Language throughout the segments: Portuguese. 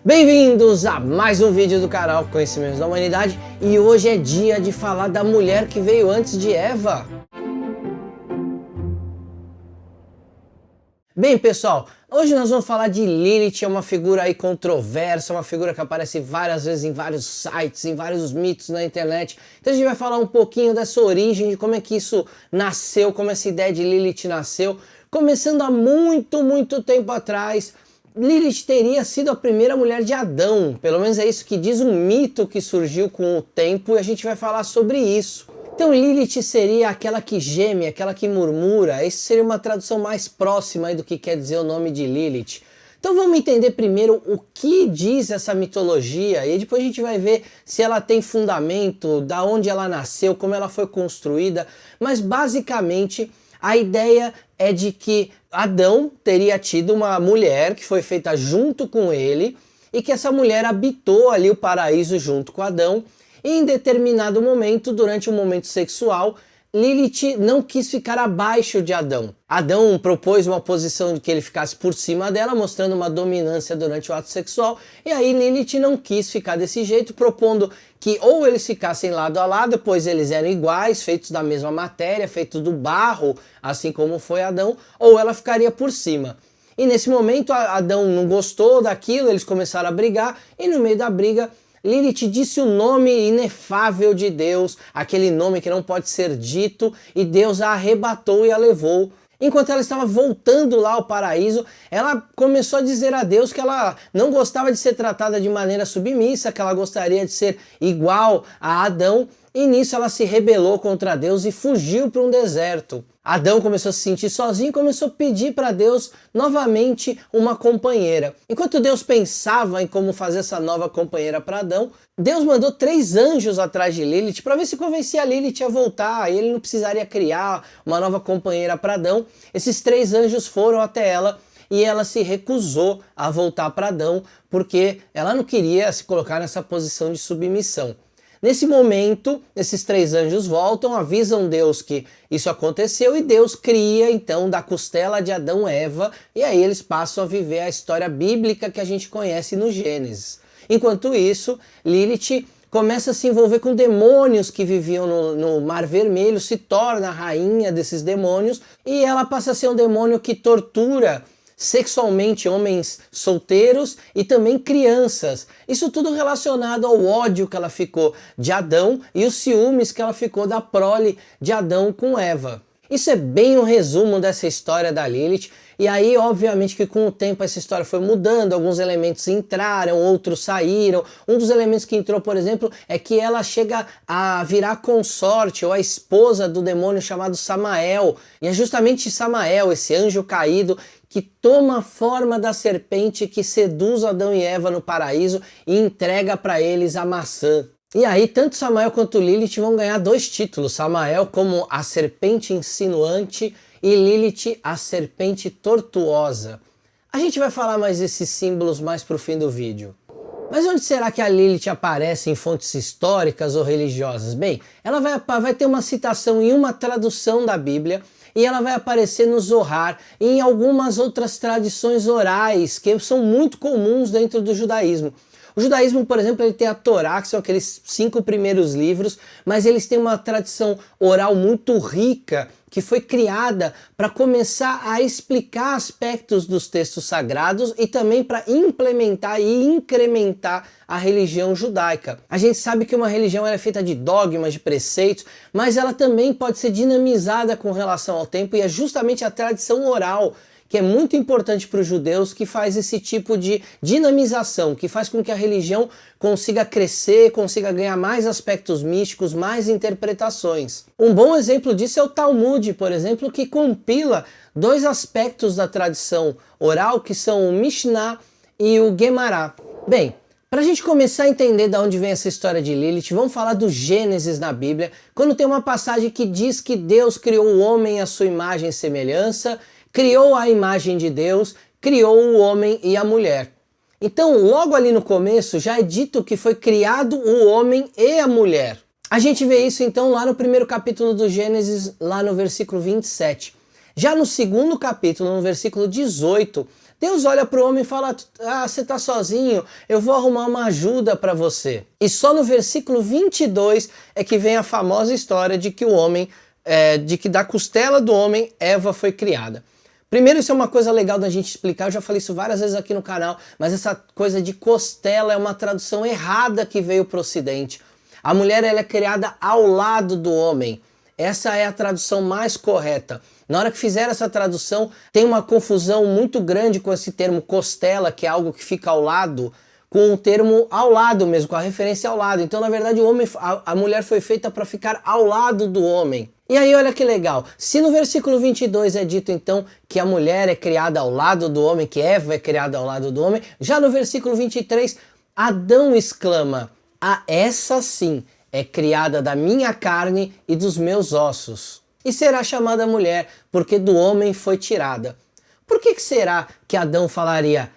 Bem-vindos a mais um vídeo do canal Conhecimentos da Humanidade e hoje é dia de falar da mulher que veio antes de Eva. Bem, pessoal, hoje nós vamos falar de Lilith, é uma figura aí controversa, uma figura que aparece várias vezes em vários sites, em vários mitos na internet. Então a gente vai falar um pouquinho dessa origem, de como é que isso nasceu, como essa ideia de Lilith nasceu. Começando há muito tempo atrás, Lilith teria sido a primeira mulher de Adão, pelo menos é isso que diz um mito que surgiu com o tempo e a gente vai falar sobre isso. Então Lilith seria aquela que geme, aquela que murmura, essa seria uma tradução mais próxima aí do que quer dizer o nome de Lilith. Então vamos entender primeiro o que diz essa mitologia e depois a gente vai ver se ela tem fundamento, da onde ela nasceu, como ela foi construída, mas basicamente a ideia é de que Adão teria tido uma mulher que foi feita junto com ele e que essa mulher habitou ali o paraíso junto com Adão e em determinado momento, durante um momento sexual, Lilith não quis ficar abaixo de Adão. Adão propôs uma posição de que ele ficasse por cima dela, mostrando uma dominância durante o ato sexual, e aí Lilith não quis ficar desse jeito, propondo que ou eles ficassem lado a lado, pois eles eram iguais, feitos da mesma matéria, feitos do barro, assim como foi Adão, ou ela ficaria por cima. E nesse momento Adão não gostou daquilo, eles começaram a brigar, e no meio da briga Lilith disse o nome inefável de Deus, aquele nome que não pode ser dito, e Deus a arrebatou e a levou. Enquanto ela estava voltando lá ao paraíso, ela começou a dizer a Deus que ela não gostava de ser tratada de maneira submissa, que ela gostaria de ser igual a Adão, e nisso ela se rebelou contra Deus e fugiu para um deserto. Adão começou a se sentir sozinho e começou a pedir para Deus novamente uma companheira. Enquanto Deus pensava em como fazer essa nova companheira para Adão, Deus mandou 3 anjos atrás de Lilith para ver se convencia a Lilith a voltar e ele não precisaria criar uma nova companheira para Adão. Esses 3 anjos foram até ela e ela se recusou a voltar para Adão porque ela não queria se colocar nessa posição de submissão. Nesse momento, esses 3 anjos voltam, avisam Deus que isso aconteceu e Deus cria então da costela de Adão Eva e aí eles passam a viver a história bíblica que a gente conhece no Gênesis. Enquanto isso, Lilith começa a se envolver com demônios que viviam no Mar Vermelho, se torna a rainha desses demônios e ela passa a ser um demônio que tortura sexualmente homens solteiros e também crianças. Isso tudo relacionado ao ódio que ela ficou de Adão e os ciúmes que ela ficou da prole de Adão com Eva. Isso é bem um resumo dessa história da Lilith. E aí, obviamente que com o tempo essa história foi mudando, alguns elementos entraram, outros saíram. Um dos elementos que entrou, por exemplo, é que ela chega a virar consorte ou a esposa do demônio chamado Samael. E é justamente Samael, esse anjo caído, que toma a forma da serpente que seduz Adão e Eva no paraíso e entrega para eles a maçã. E aí, tanto Samael quanto Lilith vão ganhar 2 títulos. Samael como a serpente insinuante e Lilith a serpente tortuosa. A gente vai falar mais desses símbolos mais pro fim do vídeo. Mas onde será que a Lilith aparece em fontes históricas ou religiosas? Bem, ela vai ter uma citação em uma tradução da Bíblia e ela vai aparecer no Zohar e em algumas outras tradições orais que são muito comuns dentro do judaísmo. O judaísmo, por exemplo, ele tem a Torá, que são aqueles 5 primeiros livros, mas eles têm uma tradição oral muito rica, que foi criada para começar a explicar aspectos dos textos sagrados e também para implementar e incrementar a religião judaica. A gente sabe que uma religião é feita de dogmas, de preceitos, mas ela também pode ser dinamizada com relação ao tempo e é justamente a tradição oral que é muito importante para os judeus, que faz esse tipo de dinamização, que faz com que a religião consiga crescer, consiga ganhar mais aspectos místicos, mais interpretações. Um bom exemplo disso é o Talmud, por exemplo, que compila 2 aspectos da tradição oral, que são o Mishnah e o Gemara. Bem, para a gente começar a entender de onde vem essa história de Lilith, vamos falar do Gênesis na Bíblia, quando tem uma passagem que diz que Deus criou o homem à sua imagem e semelhança, criou a imagem de Deus, criou o homem e a mulher. Então, logo ali no começo, já é dito que foi criado o homem e a mulher. A gente vê isso então lá no primeiro capítulo do Gênesis, lá no versículo 27. Já no segundo capítulo, no versículo 18, Deus olha para o homem e fala, você está sozinho, eu vou arrumar uma ajuda para você. E só no versículo 22 é que vem a famosa história de que o homem, de que da costela do homem, Eva foi criada. Primeiro, isso é uma coisa legal da gente explicar, eu já falei isso várias vezes aqui no canal, mas essa coisa de costela é uma tradução errada que veio para o Ocidente. A mulher ela é criada ao lado do homem. Essa é a tradução mais correta. Na hora que fizeram essa tradução, tem uma confusão muito grande com esse termo costela, que é algo que fica ao lado, com o termo ao lado mesmo, com a referência ao lado. Então, na verdade, a mulher foi feita para ficar ao lado do homem. E aí, olha que legal. Se no versículo 22 é dito, então, que a mulher é criada ao lado do homem, que Eva é criada ao lado do homem, já no versículo 23, Adão exclama, essa sim é criada da minha carne e dos meus ossos. E será chamada mulher, porque do homem foi tirada. Por que será que Adão falaria,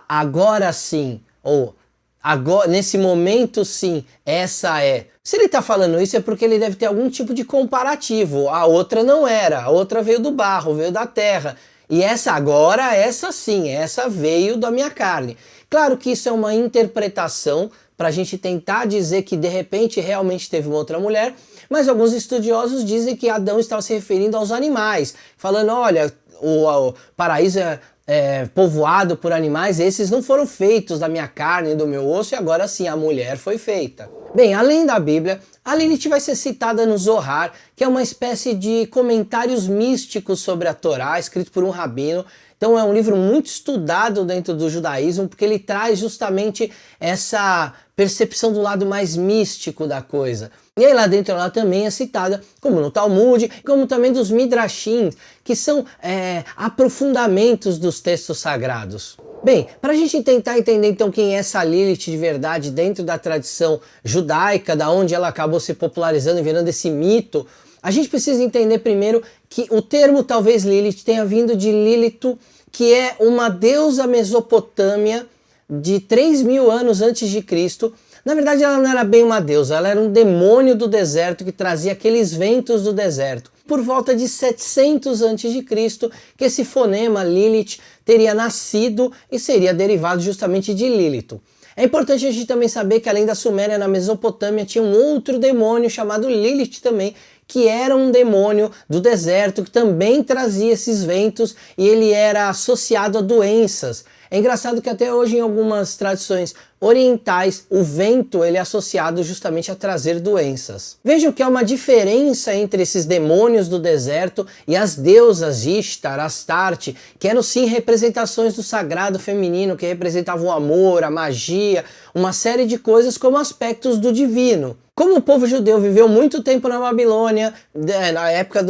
agora sim, ou agora, nesse momento sim, essa é? Se ele está falando isso é porque ele deve ter algum tipo de comparativo. A outra não era, a outra veio do barro, veio da terra. E essa agora, essa sim, essa veio da minha carne. Claro que isso é uma interpretação para a gente tentar dizer que de repente realmente teve uma outra mulher, mas alguns estudiosos dizem que Adão estava se referindo aos animais, falando, olha, o paraíso é povoado por animais, esses não foram feitos da minha carne e do meu osso, e agora sim a mulher foi feita. Bem, além da Bíblia, a Lilith vai ser citada no Zohar, que é uma espécie de comentários místicos sobre a Torá, escrito por um rabino. Então é um livro muito estudado dentro do judaísmo, porque ele traz justamente essa percepção do lado mais místico da coisa. E aí lá dentro ela também é citada, como no Talmud, como também dos Midrashim, que são aprofundamentos dos textos sagrados. Bem, para a gente tentar entender então quem é essa Lilith de verdade dentro da tradição judaica, da onde ela acabou se popularizando e virando esse mito, a gente precisa entender primeiro que o termo talvez Lilith tenha vindo de Lilith, que é uma deusa mesopotâmia de 3.000 anos antes de Cristo. Na verdade ela não era bem uma deusa, ela era um demônio do deserto que trazia aqueles ventos do deserto. Por volta de 700 a.C., que esse fonema Lilith teria nascido e seria derivado justamente de Lilith. É importante a gente também saber que além da Suméria, na Mesopotâmia, tinha um outro demônio chamado Lilith também, que era um demônio do deserto que também trazia esses ventos e ele era associado a doenças. É engraçado que até hoje em algumas tradições orientais o vento ele é associado justamente a trazer doenças. Vejam que há uma diferença entre esses demônios do deserto e as deusas Ishtar, Astarte, que eram sim representações do sagrado feminino, que representavam o amor, a magia, uma série de coisas como aspectos do divino. Como o povo judeu viveu muito tempo na Babilônia, na época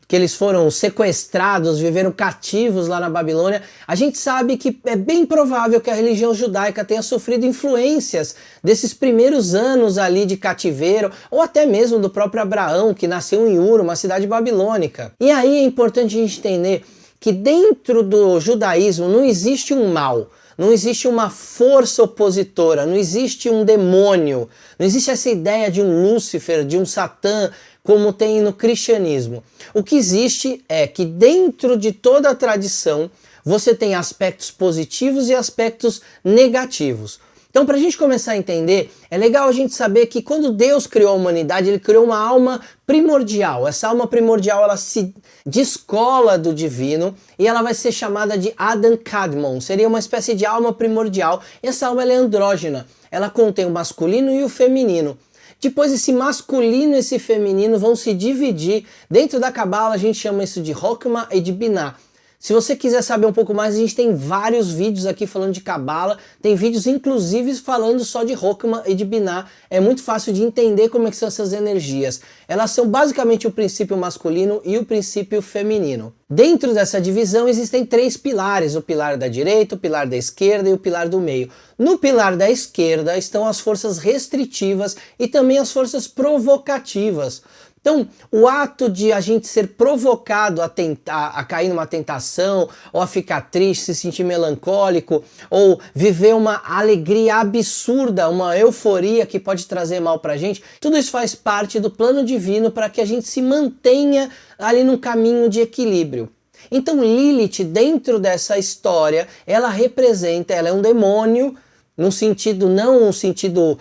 que eles foram sequestrados, viveram cativos lá na Babilônia, a gente sabe que é bem provável que a religião judaica tenha sofrido influências desses primeiros anos ali de cativeiro, ou até mesmo do próprio Abraão, que nasceu em Ur, uma cidade babilônica. E aí é importante a gente entender que dentro do judaísmo não existe um mal, não existe uma força opositora, não existe um demônio, não existe essa ideia de um Lúcifer, de um Satã, como tem no cristianismo. O que existe é que dentro de toda a tradição você tem aspectos positivos e aspectos negativos. Então, para a gente começar a entender, é legal a gente saber que quando Deus criou a humanidade, ele criou uma alma primordial. Essa alma primordial, ela se descola do divino e ela vai ser chamada de Adam Kadmon. Seria uma espécie de alma primordial. E essa alma ela é andrógena. Ela contém o masculino e o feminino. Depois esse masculino e esse feminino vão se dividir. Dentro da Cabala a gente chama isso de Hokmah e de Binah. Se você quiser saber um pouco mais, a gente tem vários vídeos aqui falando de Cabala, tem vídeos inclusive falando só de Hokmah e de Binah. É muito fácil de entender como é que são essas energias. Elas são basicamente o princípio masculino e o princípio feminino. Dentro dessa divisão existem 3 pilares, o pilar da direita, o pilar da esquerda e o pilar do meio. No pilar da esquerda estão as forças restritivas e também as forças provocativas. Então, o ato de a gente ser provocado a cair numa tentação, ou a ficar triste, se sentir melancólico, ou viver uma alegria absurda, uma euforia que pode trazer mal pra gente, tudo isso faz parte do plano divino para que a gente se mantenha ali num caminho de equilíbrio. Então Lilith, dentro dessa história, ela é um demônio, num sentido, não um sentido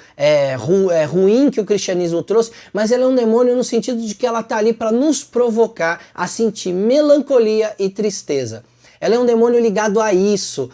ruim que o cristianismo trouxe, mas ela é um demônio no sentido de que ela está ali para nos provocar a sentir melancolia e tristeza. Ela é um demônio ligado a isso.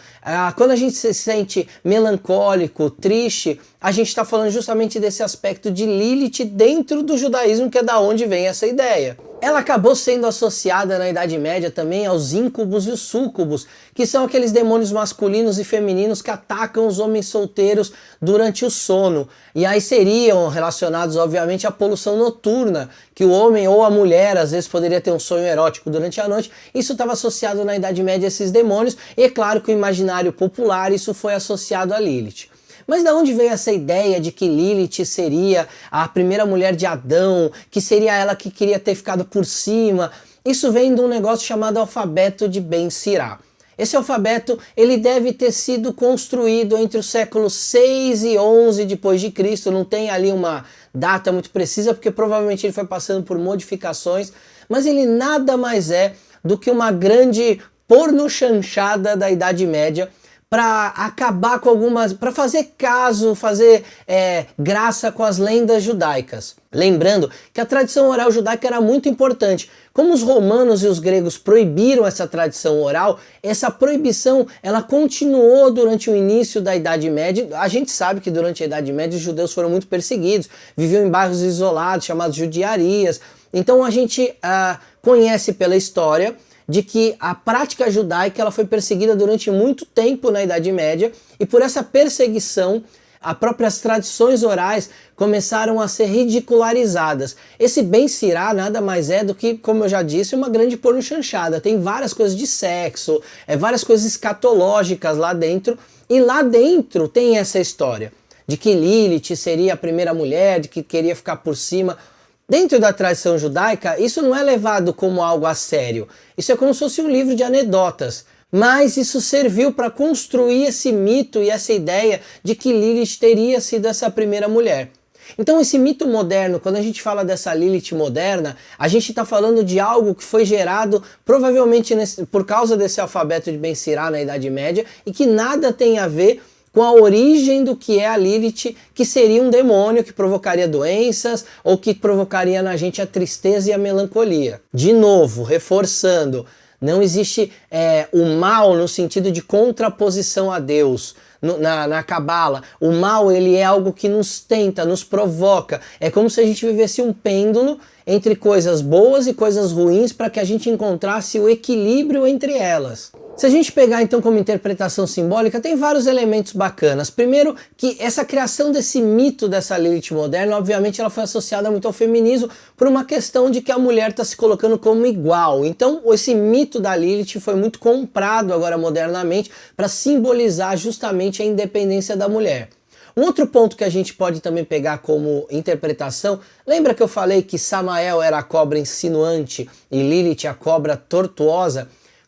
Quando a gente se sente melancólico, triste, a gente está falando justamente desse aspecto de Lilith dentro do judaísmo, que é da onde vem essa ideia. Ela acabou sendo associada na Idade Média também aos íncubos e os súcubos, que são aqueles demônios masculinos e femininos que atacam os homens solteiros durante o sono. E aí seriam relacionados, obviamente, à poluição noturna, que o homem ou a mulher às vezes poderia ter um sonho erótico durante a noite. Isso estava associado na Idade Média a esses demônios, e é claro que o imaginário popular isso foi associado a Lilith. Mas de onde veio essa ideia de que Lilith seria a primeira mulher de Adão, que seria ela que queria ter ficado por cima? Isso vem de um negócio chamado alfabeto de Ben Sirá. Esse alfabeto ele deve ter sido construído entre os séculos 6 e 11 depois de Cristo, não tem ali uma data muito precisa, porque provavelmente ele foi passando por modificações, mas ele nada mais é do que uma grande pornochanchada da Idade Média, para acabar com para fazer caso, fazer graça com as lendas judaicas. Lembrando que a tradição oral judaica era muito importante. Como os romanos e os gregos proibiram essa tradição oral, essa proibição ela continuou durante o início da Idade Média. A gente sabe que durante a Idade Média os judeus foram muito perseguidos, viviam em bairros isolados, chamados judiarias. Então a gente conhece pela história de que a prática judaica ela foi perseguida durante muito tempo na Idade Média, e por essa perseguição as próprias tradições orais começaram a ser ridicularizadas. Esse Ben Sirá nada mais é do que, como eu já disse, uma grande pornochanchada. Tem várias coisas de sexo, várias coisas escatológicas lá dentro, e lá dentro tem essa história de que Lilith seria a primeira mulher, de que queria ficar por cima. Dentro da tradição judaica, isso não é levado como algo a sério. Isso é como se fosse um livro de anedotas. Mas isso serviu para construir esse mito e essa ideia de que Lilith teria sido essa primeira mulher. Então esse mito moderno, quando a gente fala dessa Lilith moderna, a gente está falando de algo que foi gerado provavelmente por causa desse alfabeto de Ben Sirá na Idade Média e que nada tem a ver com a origem do que é a Lilith, que seria um demônio que provocaria doenças ou que provocaria na gente a tristeza e a melancolia. De novo, reforçando, não existe o mal no sentido de contraposição a Deus. Na Cabala, o mal ele é algo que nos tenta, nos provoca. É como se a gente vivesse um pêndulo entre coisas boas e coisas ruins para que a gente encontrasse o equilíbrio entre elas. Se a gente pegar então como interpretação simbólica, tem vários elementos bacanas. Primeiro, que essa criação desse mito dessa Lilith moderna, obviamente ela foi associada muito ao feminismo por uma questão de que a mulher está se colocando como igual. Então esse mito da Lilith foi muito comprado agora modernamente para simbolizar justamente a independência da mulher. Um outro ponto que a gente pode também pegar como interpretação, lembra que eu falei que Samael era a cobra insinuante e Lilith a cobra tortuosa?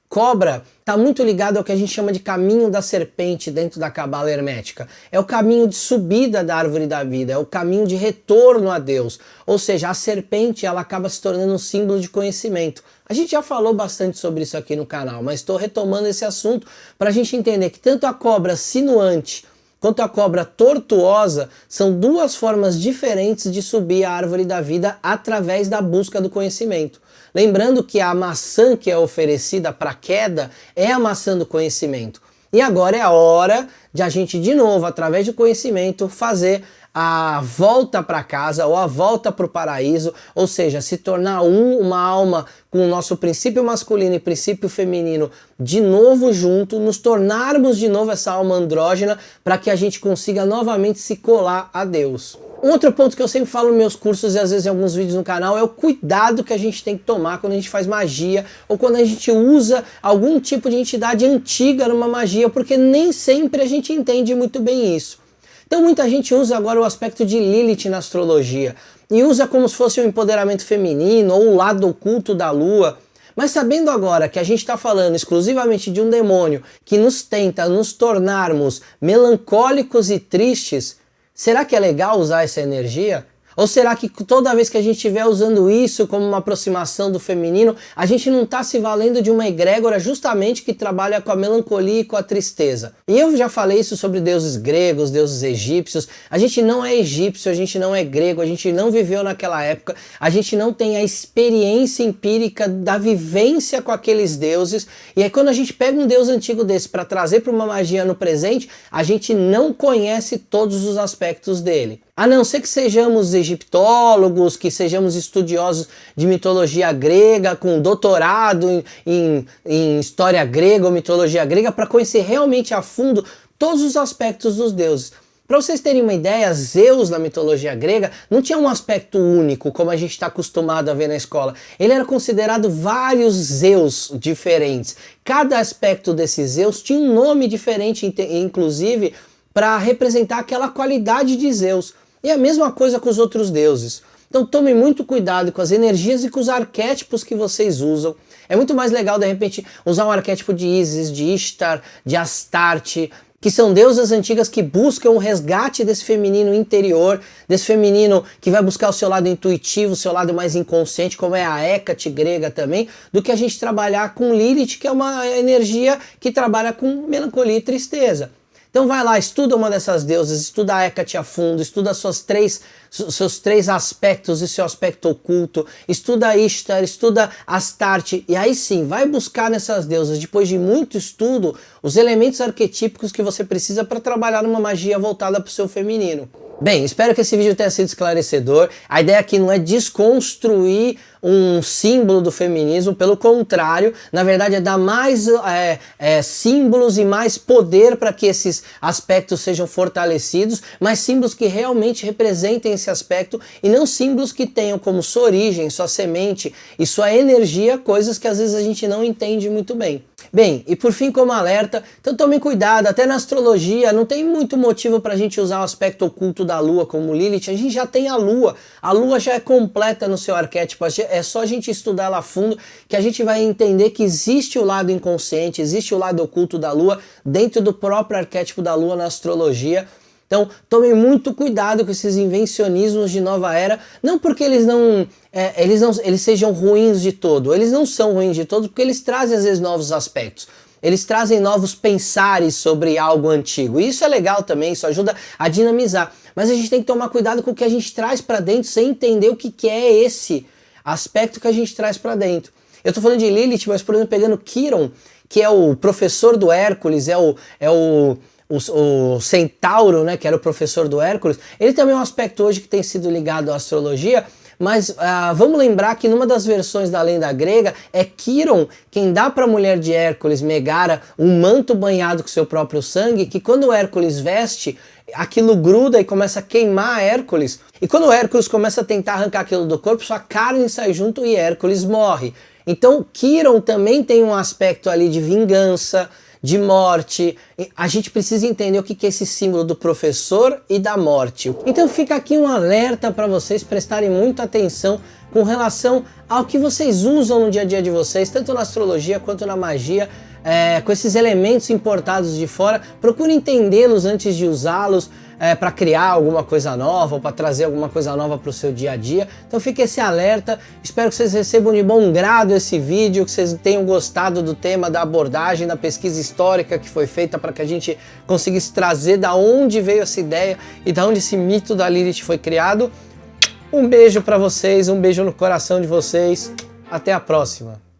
Cobra está muito ligado ao que a gente chama de caminho da serpente dentro da cabala hermética. É o caminho de subida da árvore da vida, é o caminho de retorno a Deus. Ou seja, a serpente ela acaba se tornando um símbolo de conhecimento. A gente já falou bastante sobre isso aqui no canal, mas estou retomando esse assunto para a gente entender que tanto a cobra sinuante quanto a cobra tortuosa são duas formas diferentes de subir a árvore da vida através da busca do conhecimento. Lembrando que a maçã que é oferecida para a queda é a maçã do conhecimento. E agora é a hora de a gente, de novo, através do conhecimento, fazer a volta para casa ou a volta para o paraíso, ou seja, se tornar uma alma com o nosso princípio masculino e princípio feminino de novo junto, nos tornarmos de novo essa alma andrógena para que a gente consiga novamente se colar a Deus. Um outro ponto que eu sempre falo nos meus cursos e às vezes em alguns vídeos no canal é o cuidado que a gente tem que tomar quando a gente faz magia ou quando a gente usa algum tipo de entidade antiga numa magia, porque nem sempre a gente entende muito bem isso. Então muita gente usa agora o aspecto de Lilith na astrologia e usa como se fosse um empoderamento feminino ou o lado oculto da lua. Mas sabendo agora que a gente está falando exclusivamente de um demônio que nos tenta nos tornarmos melancólicos e tristes, será que é legal usar essa energia? Ou será que toda vez que a gente estiver usando isso como uma aproximação do feminino, a gente não está se valendo de uma egrégora justamente que trabalha com a melancolia e com a tristeza? E eu já falei isso sobre deuses gregos, deuses egípcios. A gente não é egípcio, a gente não é grego, a gente não viveu naquela época, a gente não tem a experiência empírica da vivência com aqueles deuses. E aí quando a gente pega um deus antigo desse para trazer para uma magia no presente, a gente não conhece todos os aspectos dele. A não ser que sejamos egiptólogos, que sejamos estudiosos de mitologia grega, com doutorado em história grega ou mitologia grega, para conhecer realmente a fundo todos os aspectos dos deuses. Para vocês terem uma ideia, Zeus na mitologia grega não tinha um aspecto único, como a gente está acostumado a ver na escola. Ele era considerado vários Zeus diferentes. Cada aspecto desse Zeus tinha um nome diferente, inclusive, para representar aquela qualidade de Zeus. E a mesma coisa com os outros deuses. Então tomem muito cuidado com as energias e com os arquétipos que vocês usam. É muito mais legal, de repente, usar um arquétipo de Ísis, de Ishtar, de Astarte, que são deusas antigas que buscam o resgate desse feminino interior, desse feminino que vai buscar o seu lado intuitivo, o seu lado mais inconsciente, como é a Hécate grega também, do que a gente trabalhar com Lilith, que é uma energia que trabalha com melancolia e tristeza. Então vai lá, estuda uma dessas deusas, estuda a Hécate a fundo, estuda seus três aspectos e seu aspecto oculto, estuda Ishtar, estuda Astarte, e aí sim, vai buscar nessas deusas, depois de muito estudo, os elementos arquetípicos que você precisa para trabalhar numa magia voltada para o seu feminino. Bem, espero que esse vídeo tenha sido esclarecedor. A ideia aqui não é desconstruir um símbolo do feminismo, pelo contrário, na verdade é dar mais símbolos e mais poder para que esses aspectos sejam fortalecidos, mas símbolos que realmente representem esse aspecto e não símbolos que tenham como sua origem, sua semente e sua energia, coisas que às vezes a gente não entende muito bem. Bem, e por fim, como alerta, então tomem cuidado, até na astrologia não tem muito motivo para a gente usar o aspecto oculto da Lua como Lilith, a gente já tem a Lua já é completa no seu arquétipo, é só a gente estudar ela a fundo que a gente vai entender que existe o lado inconsciente, existe o lado oculto da Lua dentro do próprio arquétipo da Lua na astrologia. Então tomem muito cuidado com esses invencionismos de nova era, não porque eles sejam ruins de todo, eles não são ruins de todo porque eles trazem às vezes novos aspectos. Eles trazem novos pensares sobre algo antigo. E isso é legal também, isso ajuda a dinamizar. Mas a gente tem que tomar cuidado com o que a gente traz para dentro sem entender o que é esse aspecto que a gente traz para dentro. Eu estou falando de Lilith, mas por exemplo pegando Quiron, que é o professor do Hércules, é o Centauro, né, que era o professor do Hércules, ele também é um aspecto hoje que tem sido ligado à astrologia, mas vamos lembrar que numa das versões da lenda grega é Quiron quem dá para a mulher de Hércules, Megara, um manto banhado com seu próprio sangue, que quando o Hércules veste, aquilo gruda e começa a queimar Hércules, e quando o Hércules começa a tentar arrancar aquilo do corpo, sua carne sai junto e Hércules morre. Então Quiron também tem um aspecto ali de vingança, de morte. A gente precisa entender o que é esse símbolo do professor e da morte. Então fica aqui um alerta para vocês prestarem muita atenção com relação ao que vocês usam no dia a dia de vocês, tanto na astrologia quanto na magia, com esses elementos importados de fora. Procure entendê-los antes de usá-los para criar alguma coisa nova ou para trazer alguma coisa nova para o seu dia a dia. Então fica esse alerta, espero que vocês recebam de bom grado esse vídeo, que vocês tenham gostado do tema, da abordagem, da pesquisa histórica que foi feita para que a gente conseguisse trazer da onde veio essa ideia e da onde esse mito da Lilith foi criado. Um beijo para vocês, um beijo no coração de vocês, até a próxima!